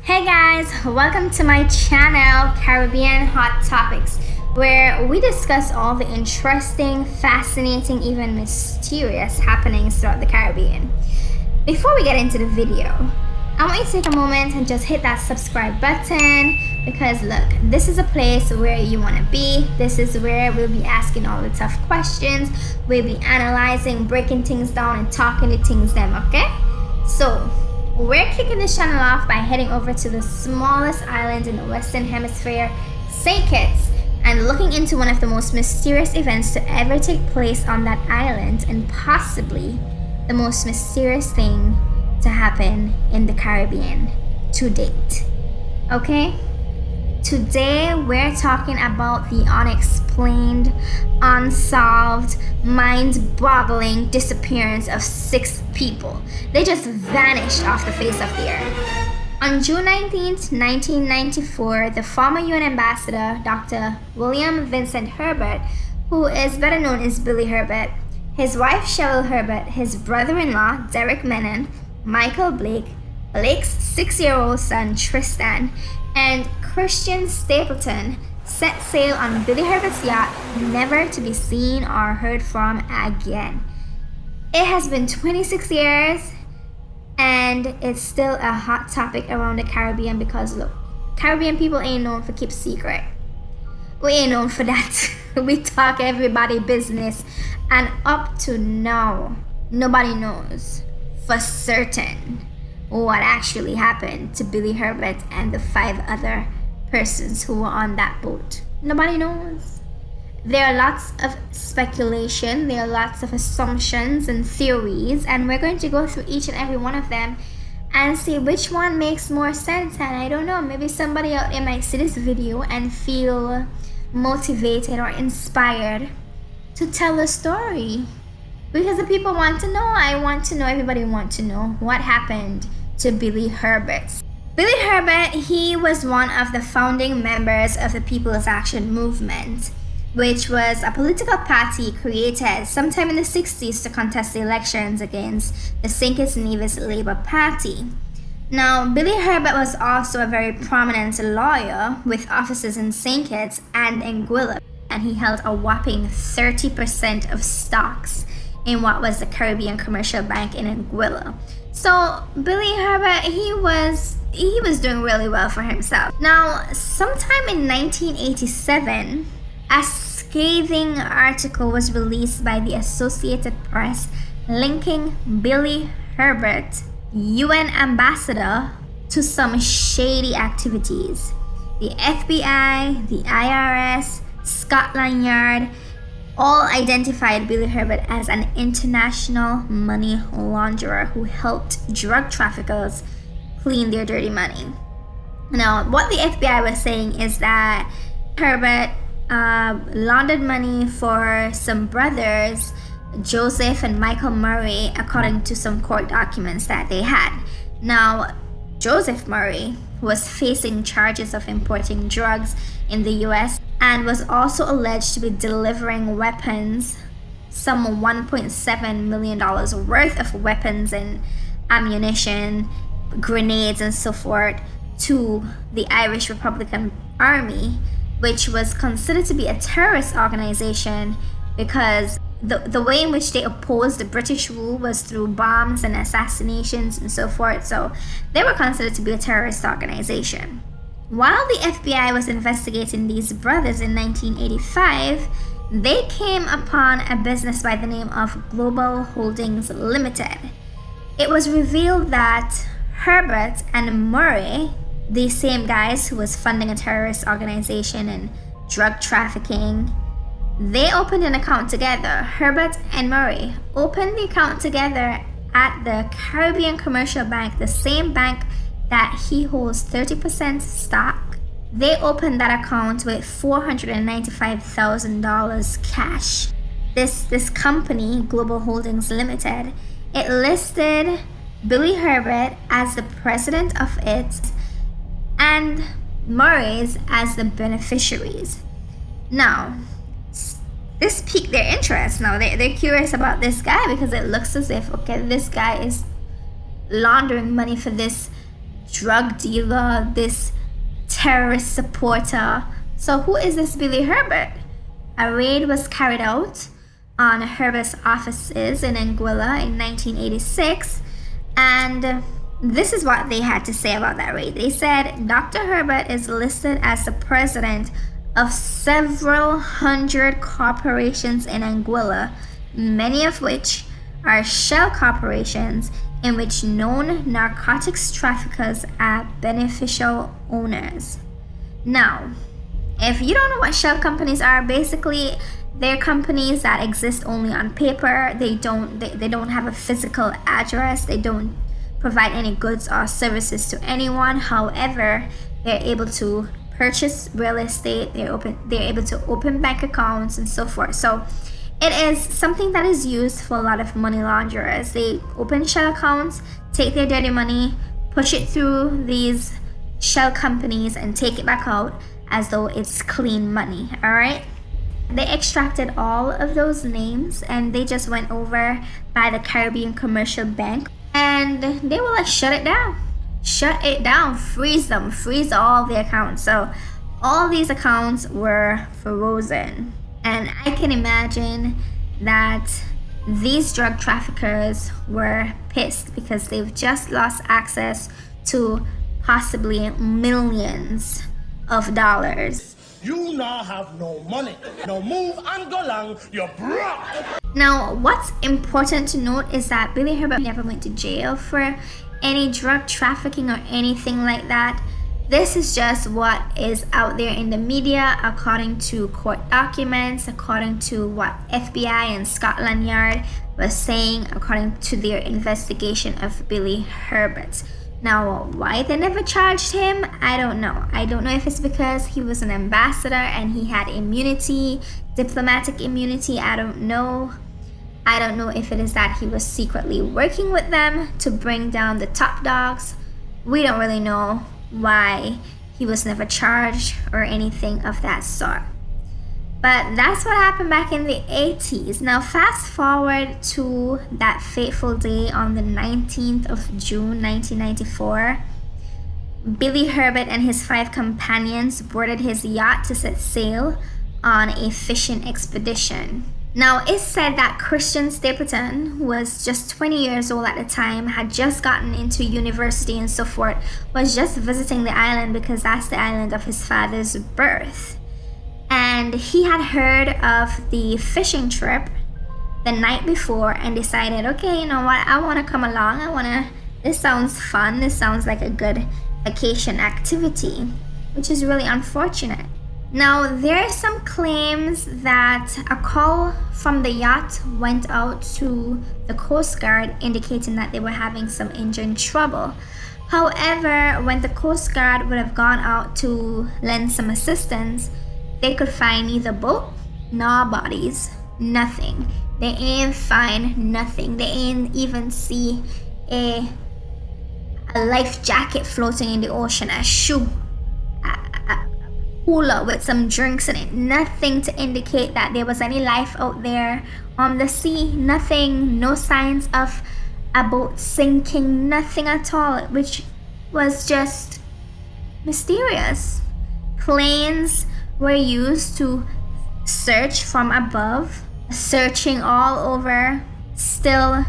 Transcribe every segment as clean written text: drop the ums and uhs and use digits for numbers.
Hey guys, welcome to my channel, Caribbean Hot Topics, where we discuss all the interesting, fascinating, even mysterious happenings throughout the Caribbean. Before we get into the video, I want you to take a moment and just hit that subscribe button because look, this is a place where you want to be. This is where we'll be asking all the tough questions. We'll be analyzing, breaking things down, and talking to things them, okay? So, we're kicking this channel off by heading over to the smallest island in the Western Hemisphere, St. Kitts, and looking into one of the most mysterious events to ever take place on that island, and possibly the most mysterious thing to happen in the Caribbean to date. Okay? Today we're talking about the unexplained, unsolved, mind-boggling disappearance of 6 people. They just vanished off the face of the earth. On June 19th, 1994, the former UN ambassador, Dr. William Vincent Herbert, who is better known as Billy Herbert, his wife Cheryl Herbert, his brother-in-law Derek Menon, Michael Blake, Blake's 6-year-old son Tristan, and Christian Stapleton set sail on Billy Herbert's yacht, never to be seen or heard from again. It has been 26 years and it's still a hot topic around the Caribbean because look, Caribbean people ain't known for keep secret. We ain't known for that. We talk everybody business, and up to now, nobody knows for certain what actually happened to Billy Herbert and the 5 other persons who were on that boat. Nobody knows. There are lots of speculation, there are lots of assumptions and theories, and we're going to go through each and every one of them and see which one makes more sense. And I don't know, maybe somebody out there might see this video and feel motivated or inspired to tell a story. Because the people want to know, I want to know, everybody wants to know what happened to Billy Herbert. Billy Herbert, he was one of the founding members of the People's Action Movement, which was a political party created sometime in the 60s to contest the elections against the St. Kitts and Nevis Labour Party. Now, Billy Herbert was also a very prominent lawyer with offices in St. Kitts and Anguilla, and he held a whopping 30% of stocks in what was the Caribbean Commercial Bank in Anguilla. So Billy Herbert, he was doing really well for himself. Now, sometime in 1987, a scathing article was released by the Associated Press linking Billy Herbert, UN ambassador, to some shady activities. The FBI, the IRS, Scotland Yard all identified Billy Herbert as an international money launderer who helped drug traffickers clean their dirty money. Now, what the FBI was saying is that Herbert laundered money for some brothers, Joseph and Michael Murray, according to some court documents that they had. Now, Joseph Murray was facing charges of importing drugs in the US and was also alleged to be delivering weapons, some $1.7 million worth of weapons and ammunition, grenades and so forth, to the Irish Republican Army, which was considered to be a terrorist organization because the way in which they opposed the British rule was through bombs and assassinations and so forth. So they were considered to be a terrorist organization. While the FBI was investigating these brothers in 1985, they came upon a business by the name of Global Holdings Limited. It was revealed that Herbert and Murray, the same guys who was funding a terrorist organization and drug trafficking, they opened an account together. Herbert and Murray opened the account together at the Caribbean Commercial Bank, the same bank that he holds 30% stock. They opened that account with $495,000 cash. This company, Global Holdings Limited, it listed Billy Herbert as the president of it and Murray's as the beneficiaries. Now, this piqued their interest. Now they're curious about this guy because it looks as if, okay, this guy is laundering money for this drug dealer, this terrorist supporter. So who is this Billy Herbert? A raid was carried out on Herbert's offices in Anguilla in 1986, and this is what they had to say about that raid. They said Dr. Herbert is listed as the president of several hundred corporations in Anguilla, many of which are shell corporations in which known narcotics traffickers are beneficial owners. Now, if you don't know what shell companies are, basically they're companies that exist only on paper. They don't have a physical address. They don't provide any goods or services to anyone. However, they're able to purchase real estate. They're able to open bank accounts and so forth. So it is something that is used for a lot of money launderers. They open shell accounts, take their dirty money, push it through these shell companies, and take it back out as though it's clean money. All right. They extracted all of those names and they just went over by the Caribbean Commercial Bank, and they were like, shut it down, freeze them, freeze all the accounts. So all these accounts were frozen, and I can imagine that these drug traffickers were pissed because they've just lost access to possibly millions of dollars. You now have no money. Now move and go along, you're broke. Now, what's important to note is that Billy Herbert never went to jail for any drug trafficking or anything like that. This is just what is out there in the media, according to court documents, according to what FBI and Scotland Yard was saying, according to their investigation of Billy Herbert. Now, why they never charged him, I don't know. I don't know if it's because he was an ambassador and he had immunity, diplomatic immunity. I don't know. I don't know if it is that he was secretly working with them to bring down the top dogs. We don't really know why he was never charged or anything of that sort. But that's what happened back in the 80s. Now fast forward to that fateful day on the 19th of June 1994. Billy Herbert and his 5 companions boarded his yacht to set sail on a fishing expedition. Now it's said that Christian Stapleton, who was just 20 years old at the time, had just gotten into university and so forth, was just visiting the island because that's the island of his father's birth. And he had heard of the fishing trip the night before and decided, okay, you know what, I want to come along. This sounds fun. This sounds like a good vacation activity, which is really unfortunate. Now, there are some claims that a call from the yacht went out to the Coast Guard indicating that they were having some engine trouble. However, when the Coast Guard would have gone out to lend some assistance, they could find neither boat nor bodies, nothing. They ain't find nothing. They ain't even see a life jacket floating in the ocean, a shoe, a cooler with some drinks in it. Nothing to indicate that there was any life out there on the sea. Nothing, no signs of a boat sinking, nothing at all, which was just mysterious. Planes were used to search from above, searching all over, still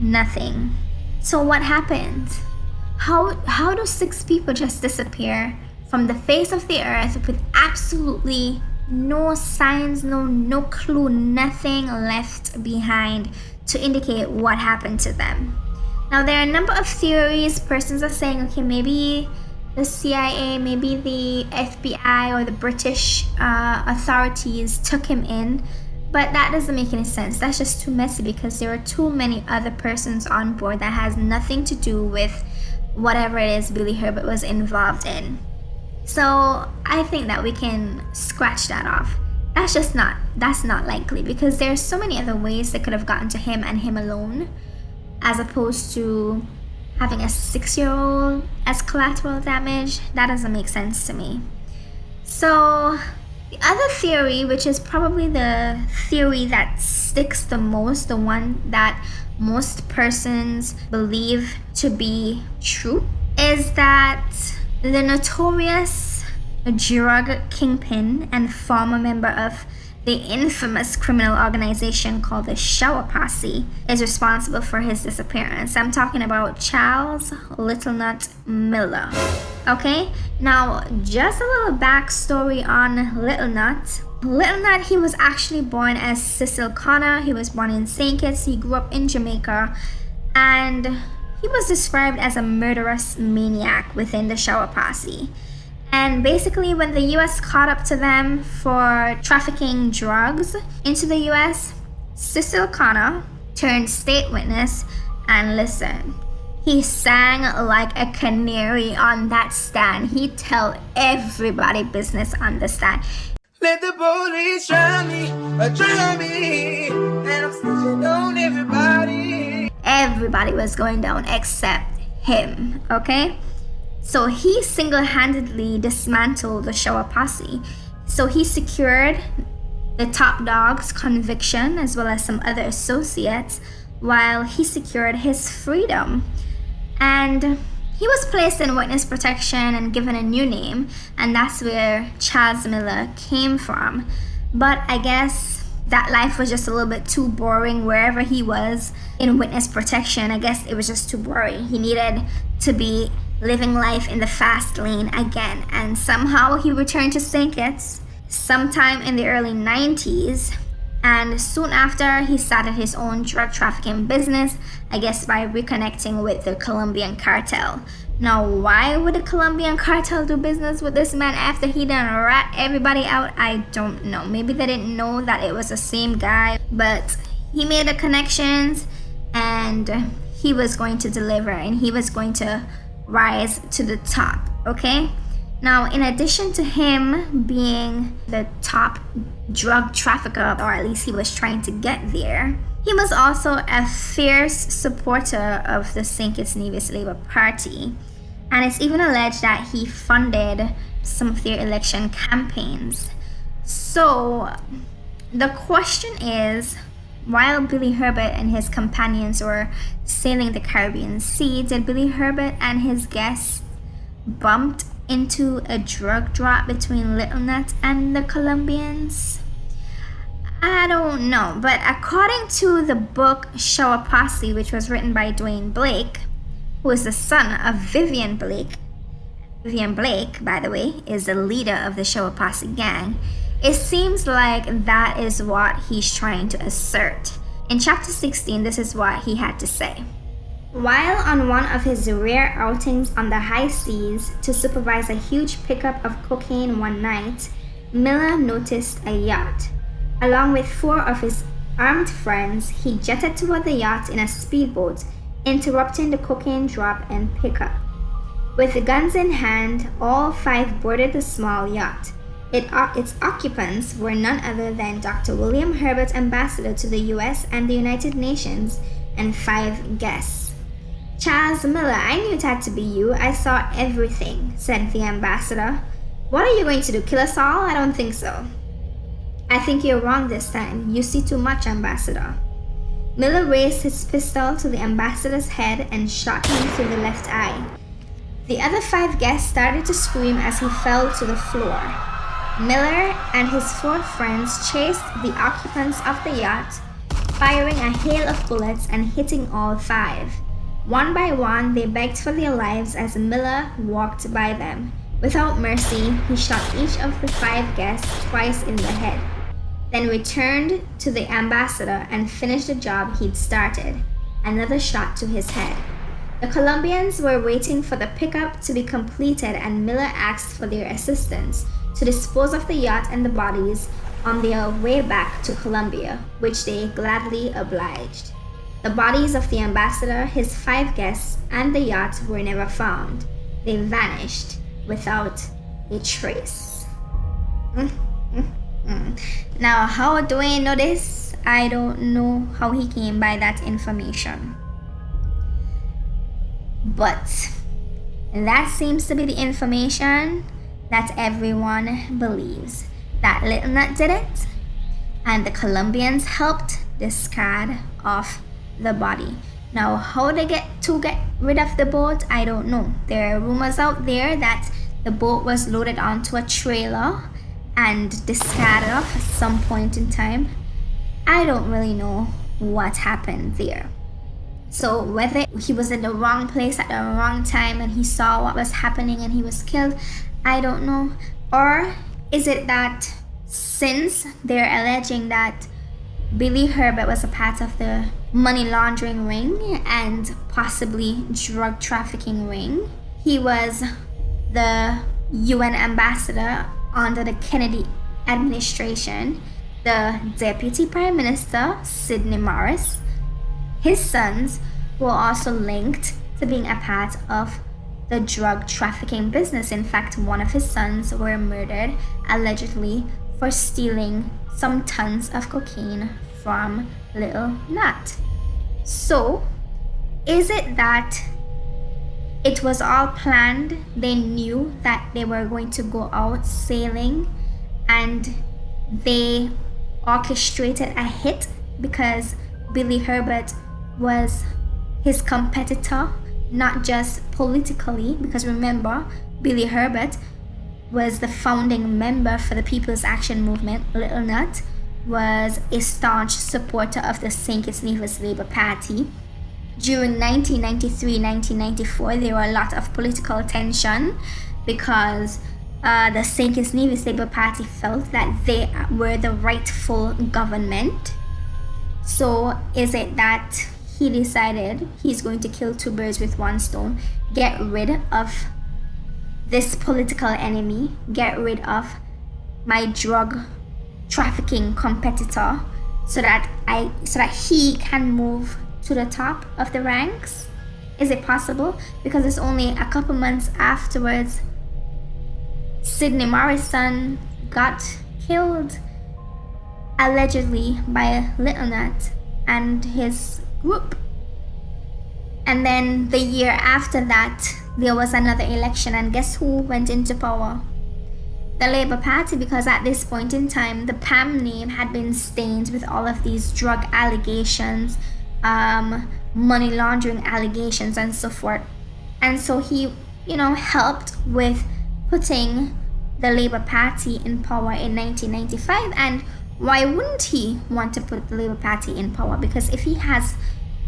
nothing. So what happened? How do 6 people just disappear from the face of the earth with absolutely no signs, no clue, nothing left behind to indicate what happened to them? Now there are a number of theories. Persons are saying, okay, maybe the CIA, maybe the FBI or the British authorities took him in, but that doesn't make any sense. That's just too messy because there are too many other persons on board that has nothing to do with whatever it is Billy Herbert was involved in. So I think that we can scratch that off. That's not likely because there's so many other ways they could have gotten to him and him alone, as opposed to having a 6-year-old as collateral damage. That doesn't make sense to me. So the other theory, which is probably the theory that sticks the most, the one that most persons believe to be true, is that the notorious drug kingpin and former member of the infamous criminal organization called the Shower Posse is responsible for his disappearance. I'm talking about Charles Little Nut Miller. Okay, now just a little backstory on Little Nut. Little Nut, he was actually born as Cecil Connor. He was born in St. Kitts. He grew up in Jamaica, and he was described as a murderous maniac within the Shower Posse. And basically, when the US caught up to them for trafficking drugs into the US, Cecil Connor turned state witness, and listen, he sang like a canary on that stand. He tell everybody business on the stand. Let the police try me, and I'm snitching on everybody. Everybody was going down except him, okay? So he single-handedly dismantled the Shower Posse. So he secured the top dog's conviction as well as some other associates while he secured his freedom. And he was placed in witness protection and given a new name, and that's where Charles Miller came from. But I guess that life was just a little bit too boring wherever he was in witness protection. I guess it was just too boring. He needed to be living life in the fast lane again, and somehow he returned to St. Kitts sometime in the early 90s, and soon after he started his own drug trafficking business, I guess by reconnecting with the Colombian cartel. Now, why would the Colombian cartel do business with this man after he done rat everybody out? I don't know. Maybe they didn't know that it was the same guy, but he made the connections and he was going to deliver, and he was going to rise to the top, okay? Now, in addition to him being the top drug trafficker, or at least he was trying to get there, he was also a fierce supporter of the St. Kitts Nevis Labour Party. And it's even alleged that he funded some of their election campaigns. So, the question is, while Billy Herbert and his companions were sailing the Caribbean Sea, did Billy Herbert and his guests bumped into a drug drop between Little Nut and the Colombians? I don't know, but according to the book Shower Posse, which was written by Dwayne Blake, who is the son of Vivian Blake. Vivian Blake, by the way, is the leader of the Shower Posse gang. It seems like that is what he's trying to assert. In chapter 16, this is what he had to say. While on one of his rare outings on the high seas to supervise a huge pickup of cocaine one night, Miller noticed a yacht. Along with 4 of his armed friends, he jetted toward the yacht in a speedboat, interrupting the cocaine drop and pickup. With the guns in hand, all 5 boarded the small yacht. Its occupants were none other than Dr. William Herbert, ambassador to the US and the United Nations, and 5 guests. Charles Miller, I knew it had to be you. I saw everything, said the ambassador. What are you going to do, kill us all? I don't think so. I think you're wrong this time. You see too much, ambassador. Miller raised his pistol to the ambassador's head and shot him through the left eye. The other 5 guests started to scream as he fell to the floor. Miller and his 4 friends chased the occupants of the yacht, firing a hail of bullets and hitting all 5. One by one, they begged for their lives as Miller walked by them. Without mercy, he shot each of the 5 guests twice in the head, then returned to the ambassador and finished the job he'd started, another shot to his head. The Colombians were waiting for the pickup to be completed, and Miller asked for their assistance to dispose of the yacht and the bodies on their way back to Colombia, which they gladly obliged. The bodies of the ambassador, his 5 guests, and the yacht were never found. They vanished without a trace. Now, how Dwayne know this? I don't know how he came by that information. But that seems to be the information that everyone believes. That Little Nut did it, and the Colombians helped discard off the body. Now, how they get rid of the boat, I don't know. There are rumors out there that the boat was loaded onto a trailer and discarded off at some point in time. I don't really know what happened there. So whether he was in the wrong place at the wrong time and he saw what was happening and he was killed, I don't know. Or is it that since they're alleging that Billy Herbert was a part of the money laundering ring and possibly drug trafficking ring, he was the UN ambassador under the Kennedy administration, the Deputy Prime Minister, Sidney Morris. His sons were also linked to being a part of the drug trafficking business. In fact, one of his sons were murdered allegedly for stealing some tons of cocaine from Little Nut. So, is it that it was all planned? They knew that they were going to go out sailing and they orchestrated a hit because Billy Herbert was his competitor, not just politically, because remember, Billy Herbert was the founding member for the People's Action Movement. Little Nut was a staunch supporter of the St. Kitts Nevis Labour Party. During 1993-1994, there were a lot of political tension because the St. Kitts Nevis Labour Party felt that they were the rightful government. So is it that he decided he's going to kill two birds with one stone, get rid of this political enemy, get rid of my drug trafficking competitor so that he can move to the top of the ranks? Is it possible? Because it's only a couple months afterwards Sidney Morrison got killed allegedly by Little Nut and his group. And then the year after that, there was another election, and guess who went into power? The Labour Party, because at this point in time, the PAM name had been stained with all of these drug allegations, money laundering allegations, and so forth. And so he, helped with putting the Labour Party in power in 1995. And why wouldn't he want to put the Labour Party in power? Because if he has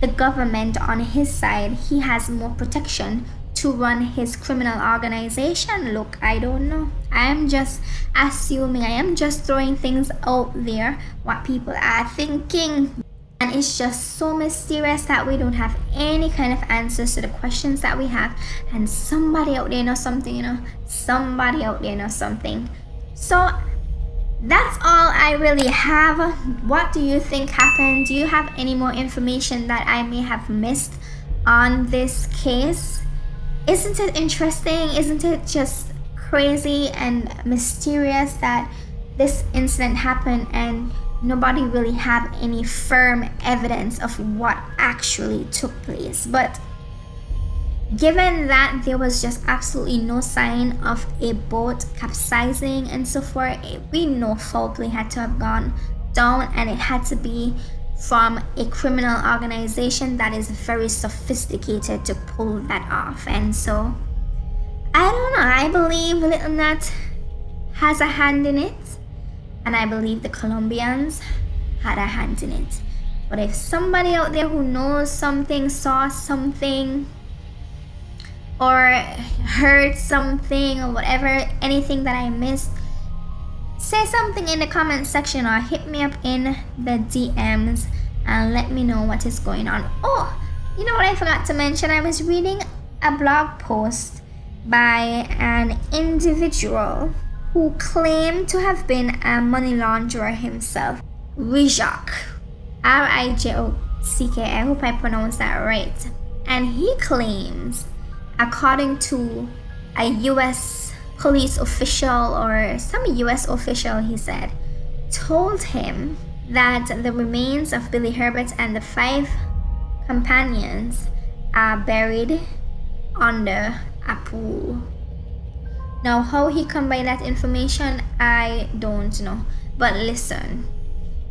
the government on his side, he has more protection to run his criminal organization. Look, I don't know. I am just assuming. I am just throwing things out there, what people are thinking. And it's just so mysterious that we don't have any kind of answers to the questions that we have. And somebody out there knows something, Somebody out there knows something. So that's all I really have. What do you think happened? Do you have any more information that I may have missed on this case? Isn't it interesting? Isn't it just crazy and mysterious that this incident happened and nobody really had any firm evidence of what actually took place? But given that there was just absolutely no sign of a boat capsizing and so forth, we know foul play had to have gone down, and it had to be from a criminal organization that is very sophisticated to pull that off. And so I don't know, I believe Little Nut has a hand in it, and I believe the Colombians had a hand in it. But if somebody out there who knows something, saw something, or heard something, or whatever, anything that I missed, say something in the comment section or hit me up in the DMs and let me know what is going on. Oh, you know what I forgot to mention? I was reading a blog post by an individual who claimed to have been a money launderer himself, Rijok, R-I-J-O-C-K. I hope I pronounced that right. And he claims, according to a US police official or some US official, he said, told him that the remains of Billy Herbert and the 5 companions are buried under a pool. Now, how he come by that information, I don't know. But listen,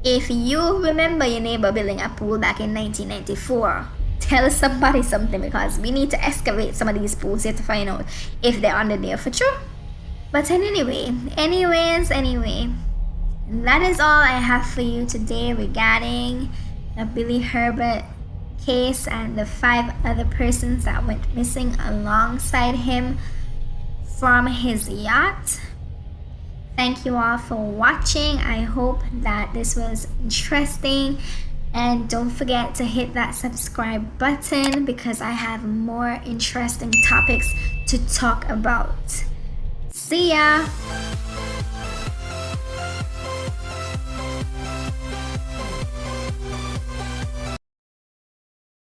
if you remember your neighbor building a pool back in 1994, tell somebody something, because we need to excavate some of these pools here to find out if they're under there for sure. But anyway, that is all I have for you today regarding the Billy Herbert case and the 5 other persons that went missing alongside him from his yacht. Thank you all for watching. I hope that this was interesting, and don't forget to hit that subscribe button because I have more interesting topics to talk about. See ya!